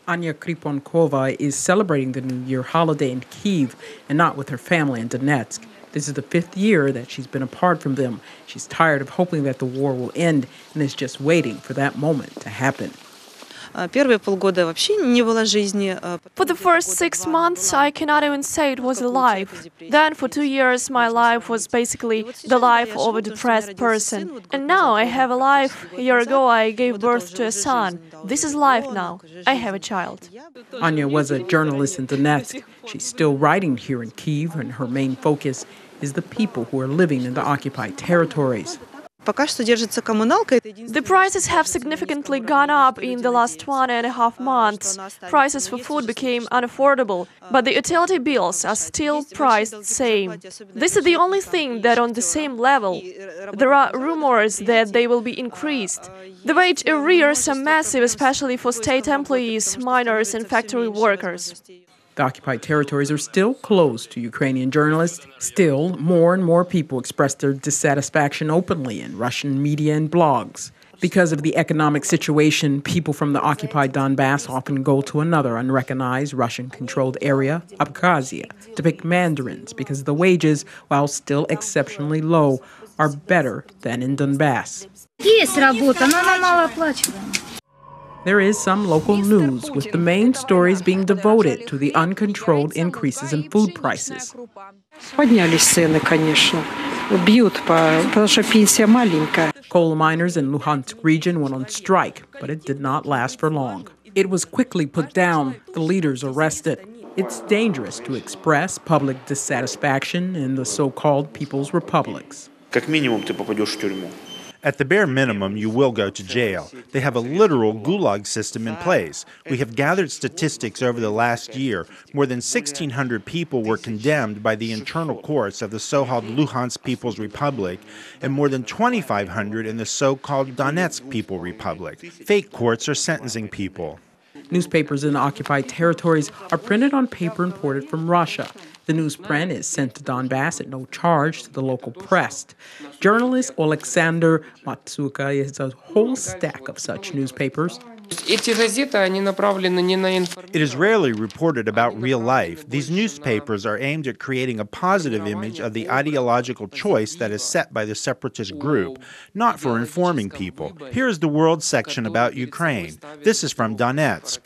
Anya Kriponkova is celebrating the New Year holiday in Kyiv and not with her family in Donetsk. This is the 5th year that she's been apart from them. She's tired of hoping that the war will end and is just waiting for that moment to happen. For the first 6 months, I cannot even say it was a life. Then for 2 years, my life was basically the life of a depressed person. And now I have a life. A year ago, I gave birth to a son. This is life now. I have a child. Anya was a journalist in Donetsk. She's still writing here in Kyiv, and her main focus is the people who are living in the occupied territories. The prices have significantly gone up in the last 1.5 months. Prices for food became unaffordable, but the utility bills are still priced same. This is the only thing that on the same level. There are rumors that they will be increased. The wage arrears are massive, especially for state employees, miners and factory workers. The occupied territories are still closed to Ukrainian journalists. Still, more and more people express their dissatisfaction openly in Russian media and blogs. Because of the economic situation, people from the occupied Donbas often go to another unrecognized Russian-controlled area, Abkhazia, to pick mandarins because the wages, while still exceptionally low, are better than in Donbas. There is some local news, with the main stories being devoted to the uncontrolled increases in food prices. Coal miners in Luhansk region went on strike, but it did not last for long. It was quickly put down, the leaders arrested. It's dangerous to express public dissatisfaction in the so-called People's Republics. At the bare minimum, you will go to jail. They have a literal gulag system in place. We have gathered statistics over the last year. More than 1,600 people were condemned by the internal courts of the so-called Luhansk People's Republic and more than 2,500 in the so-called Donetsk People's Republic. Fake courts are sentencing people. Newspapers in the occupied territories are printed on paper imported from Russia. The newsprint is sent to Donbas at no charge to the local press. Journalist Alexander Matsuka has a whole stack of such newspapers. It is rarely reported about real life. These newspapers are aimed at creating a positive image of the ideological choice that is set by the separatist group, not for informing people. Here is the world section about Ukraine. This is from Donetsk.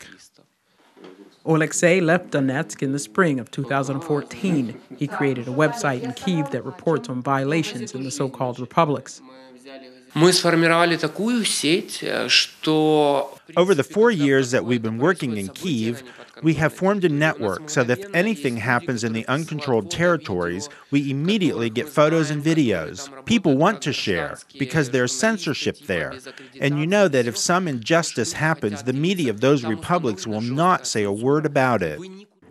Alexei left Donetsk in the spring of 2014. He created a website in Kyiv that reports on violations in the so-called republics. Over the 4 years that we've been working in Kyiv, we have formed a network so that if anything happens in the uncontrolled territories, we immediately get photos and videos. People want to share because there's censorship there. And you know that if some injustice happens, the media of those republics will not say a word about it.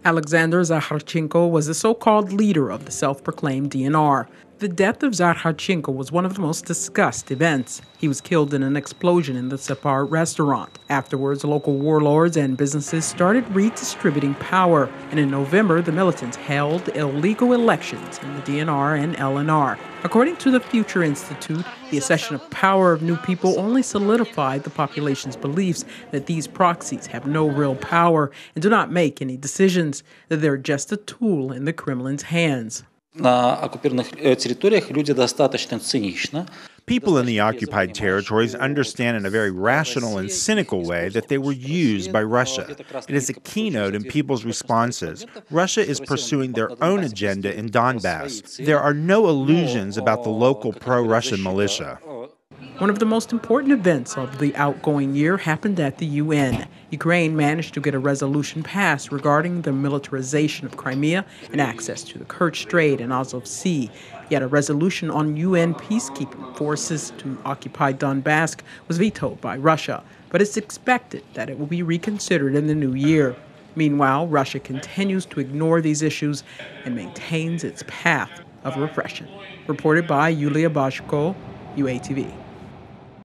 Alexander Zakharchenko was the so-called leader of the self-proclaimed DNR. The death of Zakharchenko was one of the most discussed events. He was killed in an explosion in the Separ restaurant. Afterwards, local warlords and businesses started redistributing power, and in November, the militants held illegal elections in the DNR and LNR. According to the Future Institute, the accession of power of new people only solidified the population's beliefs that these proxies have no real power and do not make any decisions, that they're just a tool in the Kremlin's hands. People in the occupied territories understand in a very rational and cynical way that they were used by Russia. It is a keynote in people's responses. Russia is pursuing their own agenda in Donbas. There are no illusions about the local pro-Russian militia. One of the most important events of the outgoing year happened at the UN. Ukraine managed to get a resolution passed regarding the militarization of Crimea and access to the Kerch Strait and Azov Sea. Yet a resolution on UN peacekeeping forces to occupy Donbas was vetoed by Russia, but it's expected that it will be reconsidered in the new year. Meanwhile, Russia continues to ignore these issues and maintains its path of repression. Reported by Yulia Bashko, UATV.